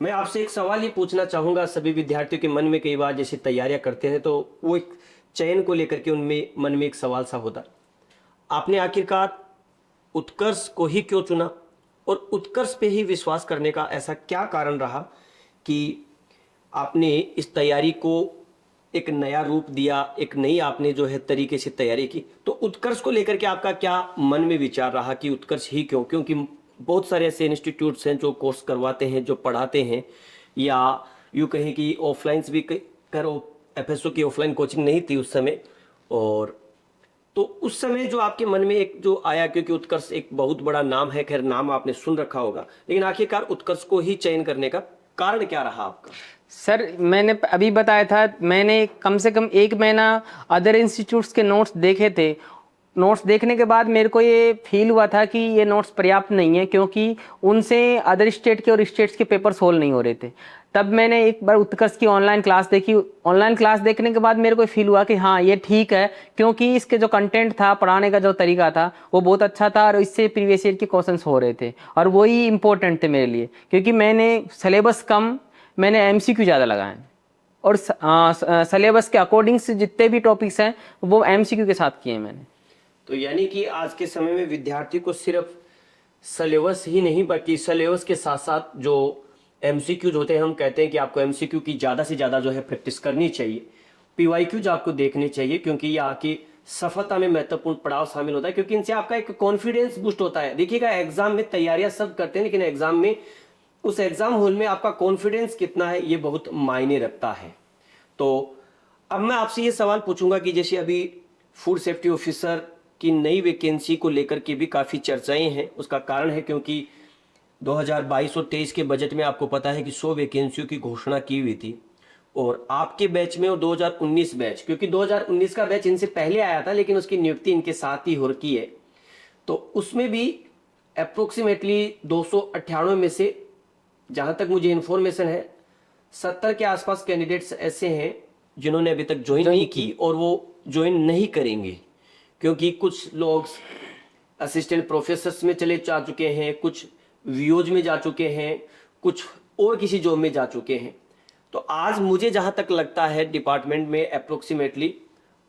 मैं आपसे एक सवाल ये पूछना चाहूँगा, सभी विद्यार्थियों के मन में कई बार जैसे तैयारियां करते हैं तो वो एक चयन को लेकर के उनमें मन में एक सवाल सा होता, आपने आखिरकार उत्कर्ष को ही क्यों चुना, और उत्कर्ष पे ही विश्वास करने का ऐसा क्या कारण रहा कि आपने इस तैयारी को एक नया रूप दिया, एक नई आपने जो है तरीके से तैयारी की? तो उत्कर्ष को लेकर के आपका क्या मन में विचार रहा कि उत्कर्ष ही क्यों? क्योंकि बहुत सारे ऐसे इंस्टीट्यूट्स हैं जो कोर्स करवाते हैं, जो पढ़ाते हैं, या यूँ कहें कि ऑफलाइंस भी करो। एफएसओ की ऑफलाइन कोचिंग नहीं थी उस समय, और तो उस समय जो आपके मन में एक जो आया, क्योंकि उत्कर्ष एक बहुत बड़ा नाम है, खैर नाम आपने सुन रखा होगा, लेकिन आखिरकार उत्कर्ष को ही चयन करने का कारण क्या रहा आपका? सर मैंने अभी बताया था, मैंने कम से कम 1 महीना अदर इंस्टीट्यूट्स के नोट्स देखे थे। नोट्स देखने के बाद मेरे को ये फील हुआ था कि ये नोट्स पर्याप्त नहीं है, क्योंकि उनसे अदर स्टेट के और स्टेट्स के पेपर सोल्व नहीं हो रहे थे। तब मैंने एक बार उत्कर्ष की ऑनलाइन क्लास देखी। ऑनलाइन क्लास देखने के बाद मेरे को फील हुआ कि हाँ ये ठीक है, क्योंकि इसके जो कंटेंट था, पढ़ाने का जो तरीका था वो बहुत अच्छा था, और इससे प्रीवियस ईयर के क्वेश्चंस हो रहे थे, और वही इंपॉर्टेंट थे मेरे लिए, क्योंकि मैंने सिलेबस कम, मैंने एमसीक्यू ज़्यादा लगाए हैं, और सिलेबस के अकॉर्डिंग से जितने भी टॉपिक्स हैं वो एमसीक्यू के साथ किए हैं मैंने। तो यानी कि आज के समय में विद्यार्थी को सिर्फ सिलेबस ही नहीं, बल्कि सिलेबस के साथ साथ जो एमसीक्यूज होते हैं, हम कहते हैं कि आपको एमसीक्यू की ज़्यादा से ज़्यादा जो है प्रैक्टिस करनी चाहिए। पीवाईक्यूज आपको देखने चाहिए, क्योंकि ये आपकी सफलता में महत्वपूर्ण पड़ाव शामिल होता है, क्योंकि इनसे आपका एक कॉन्फिडेंस बूस्ट होता है। देखिएगा, एग्जाम में तैयारियां सब करते हैं, लेकिन एग्जाम में, उस एग्जाम हॉल में आपका कॉन्फिडेंस कितना है ये बहुत मायने रखता है। तो अब मैं आपसे ये सवाल पूछूंगा कि जैसे अभी फूड सेफ्टी ऑफिसर की नई वैकेंसी को लेकर के भी काफ़ी चर्चाएं हैं। उसका कारण है क्योंकि 2022 और 23 के बजट में आपको पता है कि 100 वैकेंसियों की घोषणा की हुई थी, और आपके बैच में और 2019 बैच, क्योंकि 2019 का बैच इनसे पहले आया था लेकिन उसकी नियुक्ति इनके साथ ही हो रखी है, तो उसमें भी अप्रोक्सीमेटली 298 में से, जहां तक मुझे इन्फॉर्मेशन है, 70 के आसपास कैंडिडेट्स ऐसे हैं जिन्होंने अभी तक ज्वाइन नहीं की, और वो ज्वाइन नहीं करेंगे, क्योंकि कुछ लोग असिस्टेंट प्रोफेसर्स में चले जा चुके हैं, कुछ वीओज में जा चुके हैं, कुछ और किसी जॉब में जा चुके हैं। तो आज मुझे जहां तक लगता है डिपार्टमेंट में अप्रोक्सीमेटली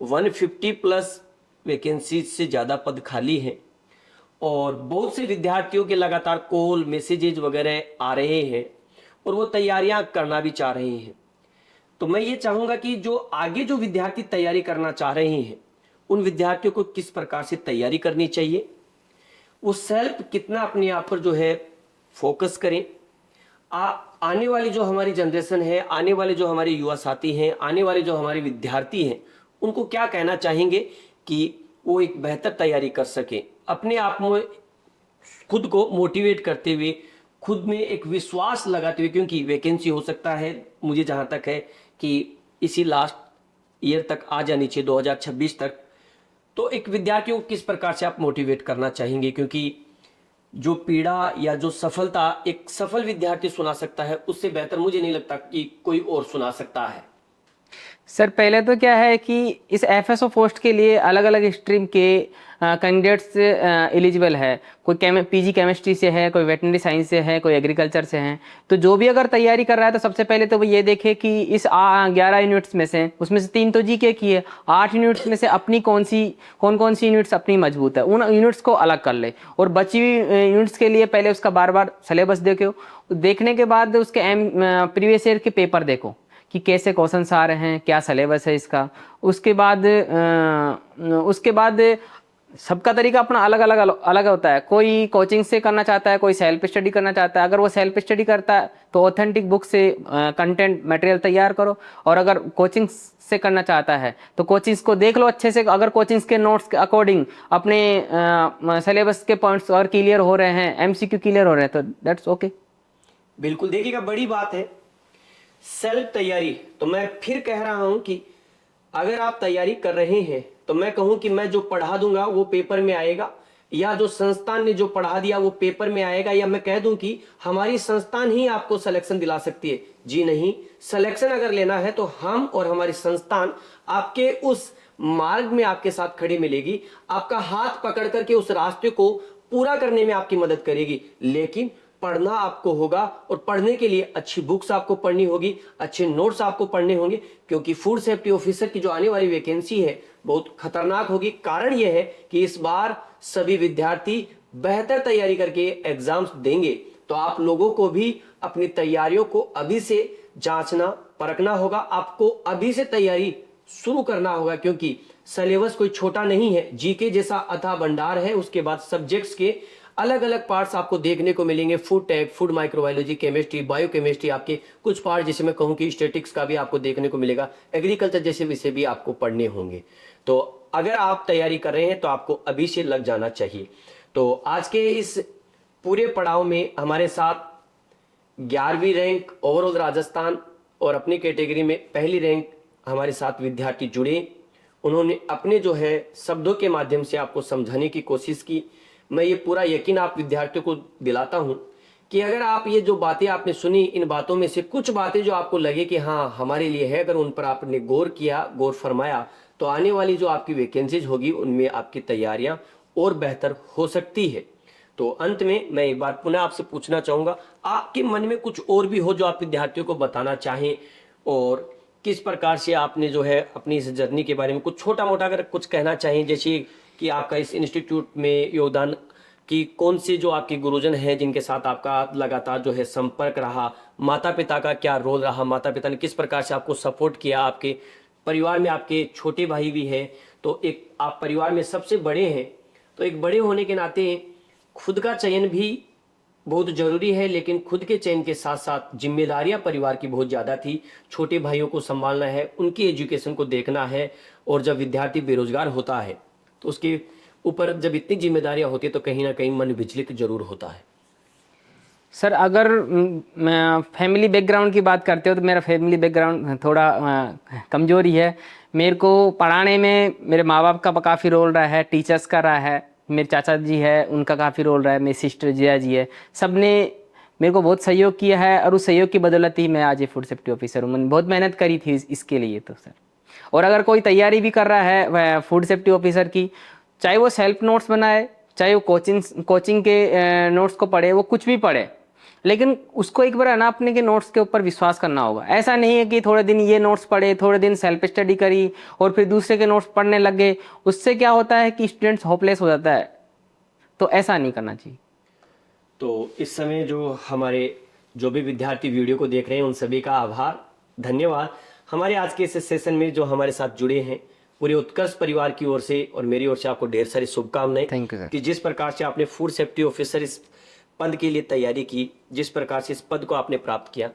150 प्लस वैकेंसी से ज़्यादा पद खाली हैं, और बहुत से विद्यार्थियों के लगातार कॉल, मैसेजेज वगैरह आ रहे हैं, और वो तैयारियां करना भी चाह रहे हैं। तो मैं ये चाहूँगा कि जो आगे जो विद्यार्थी तैयारी करना चाह रहे हैं, उन विद्यार्थियों को किस प्रकार से तैयारी करनी चाहिए, वो सेल्फ कितना अपने आप पर जो है फोकस करें। आने वाली जो हमारी जनरेशन है, आने वाले जो हमारे युवा साथी हैं, आने वाले जो हमारे विद्यार्थी हैं, उनको क्या कहना चाहेंगे कि वो एक बेहतर तैयारी कर सके, अपने आप में खुद को मोटिवेट करते हुए, खुद में एक विश्वास लगाते हुए, क्योंकि वैकेंसी हो सकता है, मुझे जहाँ तक है कि इसी लास्ट ईयर तक आ जानी चाहिए, 2026 तक। तो एक विद्यार्थी को किस प्रकार से आप मोटिवेट करना चाहेंगे, क्योंकि जो पीड़ा या जो सफलता एक सफल विद्यार्थी सुना सकता है, उससे बेहतर मुझे नहीं लगता कि कोई और सुना सकता है। सर पहले तो क्या है कि इस एफएसओ पोस्ट के लिए अलग अलग स्ट्रीम के कैंडिडेट्स एलिजिबल है। कोई पीजी केमिस्ट्री से है, कोई वेटनरी साइंस से है, कोई एग्रीकल्चर से है। तो जो भी अगर तैयारी कर रहा है तो सबसे पहले तो वो ये देखे कि इस 11 यूनिट्स में से, उसमें से 3 तो जीके की है, 8 यूनिट्स में से अपनी कौन कौन सी यूनिट्स अपनी मजबूत है, उन यूनिट्स को अलग कर ले। और बची हुई यूनिट्स के लिए पहले उसका बार बार सिलेबस देखने के बाद उसके प्रीवियस ईयर के पेपर देखो कि कैसे क्वेश्चंस आ रहे हैं, क्या सिलेबस है इसका। उसके बाद सबका तरीका अपना अलग अलग होता है। कोई कोचिंग से करना चाहता है, कोई सेल्फ स्टडी करना चाहता है। अगर वो सेल्फ स्टडी करता है तो ऑथेंटिक बुक से कंटेंट मटेरियल तैयार करो, और अगर कोचिंग से करना चाहता है तो कोचिंग्स को देख लो अच्छे से। अगर कोचिंग्स के नोट्स के अकॉर्डिंग अपने सिलेबस के पॉइंट्स अगर क्लियर हो रहे हैं, एमसीक्यू क्लियर हो रहे हैं, तो दैट्स ओके। बिल्कुल, देखिएगा बड़ी बात है सेल्फ तैयारी। तो मैं फिर कह रहा हूं कि अगर आप तैयारी कर रहे हैं तो मैं कहूं कि मैं जो पढ़ा दूंगा वो पेपर में आएगा, या जो संस्थान ने जो पढ़ा दिया वो पेपर में आएगा, या मैं कह दूं कि हमारी संस्थान ही आपको सिलेक्शन दिला सकती है। जी नहीं, सिलेक्शन अगर लेना है तो हम और हमारी संस्थान आपके उस मार्ग में आपके साथ खड़ी मिलेगी, आपका हाथ पकड़ करके उस रास्ते को पूरा करने में आपकी मदद करेगी। लेकिन पढ़ना आपको होगा, और पढ़ने के लिए अच्छी बुक्स आपको पढ़नी होगी, अच्छे नोट्स आपको पढ़ने होंगे, क्योंकि फूड सेफ्टी ऑफिसर की जो आने वाली वैकेंसी है बहुत खतरनाक होगी। कारण यह है कि इस बार सभी विद्यार्थी बेहतर तैयारी करके एग्जाम्स देंगे। तो आप लोगों को भी अपनी तैयारियों को अभी से जांचना परखना होगा, आपको अभी से तैयारी शुरू करना होगा, क्योंकि सिलेबस कोई छोटा नहीं है। जीके जैसा अथाह भंडार है, उसके बाद सब्जेक्ट्स के अलग अलग पार्ट्स आपको देखने को मिलेंगे। Food tech, food microbiology, chemistry, biochemistry, आपके कुछ पार्ट जैसे मैं कहूँ कि स्टैटिक्स का भी आपको देखने को मिलेगा। एग्रीकल्चर जैसे विषय भी आपको पढ़ने होंगे। तो अगर आप तैयारी कर रहे हैं तो आपको अभी से लग जाना चाहिए। तो आज के इस पूरे पड़ाव में हमारे साथ 11वीं रैंक ओवरऑल राजस्थान और अपनी कैटेगरी में पहली रैंक हमारे साथ विद्यार्थी जुड़े। उन्होंने अपने जो है शब्दों के माध्यम से आपको समझाने की कोशिश की। मैं ये पूरा यकीन आप विद्यार्थियों को दिलाता हूं कि अगर आप ये जो बातें आपने सुनी, इन बातों में से कुछ बातें जो आपको लगे कि हाँ हमारे लिए है, अगर उन पर आपने गौर किया, गौर फरमाया, तो आने वाली जो आपकी वैकेंसीज होगी उनमें आपकी तैयारियां और बेहतर हो सकती है। तो अंत में मैं एक बार पुनः आपसे पूछना चाहूँगा, आपके मन में कुछ और भी हो जो आप विद्यार्थियों को बताना चाहें, और किस प्रकार से आपने जो है अपनी इस जर्नी के बारे में कुछ छोटा मोटा अगर कुछ कहना चाहें, जैसे कि आपका इस इंस्टीट्यूट में योगदान कि कौन से जो आपके गुरुजन हैं जिनके साथ आपका लगातार जो है संपर्क रहा, माता पिता का क्या रोल रहा, माता पिता ने किस प्रकार से आपको सपोर्ट किया, आपके परिवार में आपके छोटे भाई भी हैं, तो एक आप परिवार में सबसे बड़े हैं, तो एक बड़े होने के नाते खुद का चयन भी बहुत जरूरी है, लेकिन खुद के चयन के साथ साथ जिम्मेदारियां परिवार की बहुत ज़्यादा थी। छोटे भाइयों को संभालना है, उनकी एजुकेशन को देखना है, और जब विद्यार्थी बेरोजगार होता है तो उसके ऊपर जब इतनी जिम्मेदारियां होती है तो कहीं ना कहीं मन विचलित जरूर होता है। सर अगर फैमिली बैकग्राउंड की बात करते हो तो मेरा फैमिली बैकग्राउंड थोड़ा कमजोरी है। मेरे को पढ़ाने में मेरे माँ बाप का काफ़ी रोल रहा है, टीचर्स का रहा है, मेरे चाचा जी है उनका काफ़ी रोल रहा है, मेरी सिस्टर जिया जी है, सब ने मेरे को बहुत सहयोग किया है, और उस सहयोग की बदौलत ही मैं आज ये फूड सेफ्टी ऑफिसर हूँ। मैंने बहुत मेहनत करी थी इसके लिए। तो सर, और अगर कोई तैयारी भी कर रहा है फूड सेफ्टी ऑफिसर की, चाहे वो सेल्फ नोट्स बनाए, चाहे वो कोचिंग के नोट्स को पढ़े, वो कुछ भी पढ़े, लेकिन उसको एक बार है ना अपने के नोट्स के ऊपर विश्वास करना होगा। ऐसा नहीं है कि थोड़े दिन ये नोट्स पढ़े, थोड़े दिन सेल्फ स्टडी करी और फिर दूसरे के नोट्स पढ़ने लग गए। उससे क्या होता है कि स्टूडेंट्स होपलेस हो जाता है। तो ऐसा नहीं करना चाहिए। तो इस समय जो भी विद्यार्थी वीडियो को देख रहे हैं उन सभी का आभार, धन्यवाद। हमारे आज के इस सेशन में जो हमारे साथ जुड़े हैं, पूरे उत्कर्ष परिवार की ओर से और मेरी ओर से आपको ढेर सारी शुभकामनाएं। Thank you sir. कि जिस प्रकार से आपने फूड सेफ्टी ऑफिसर इस पद के लिए तैयारी की, जिस प्रकार से इस पद को आपने प्राप्त किया,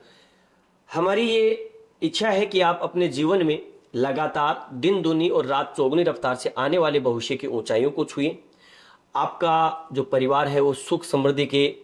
हमारी ये इच्छा है कि आप अपने जीवन में लगातार दिन दूनी और रात चौगुनी रफ्तार से आने वाले भविष्य की ऊंचाइयों को छुएं। आपका जो परिवार है वो सुख समृद्धि के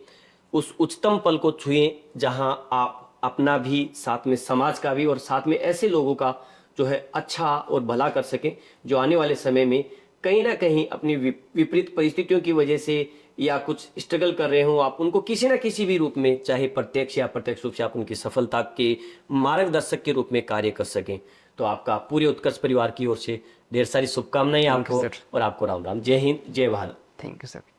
उस उच्चतम पल को छुएं जहां आप अपना भी, साथ में समाज का भी, और साथ में ऐसे लोगों का जो है अच्छा और भला कर सकें जो आने वाले समय में कहीं ना कहीं अपनी विपरीत परिस्थितियों की वजह से या कुछ स्ट्रगल कर रहे हो, आप उनको किसी ना किसी भी रूप में, चाहे प्रत्यक्ष या अप्रत्यक्ष रूप से, आप उनकी सफलता के मार्गदर्शक के रूप में कार्य कर सकें। तो आपका पूरे उत्कर्ष परिवार की ओर से ढेर सारी शुभकामनाएं आपको, सर। और आपको राम राम। जय हिंद, जय भारत। Thank you sir.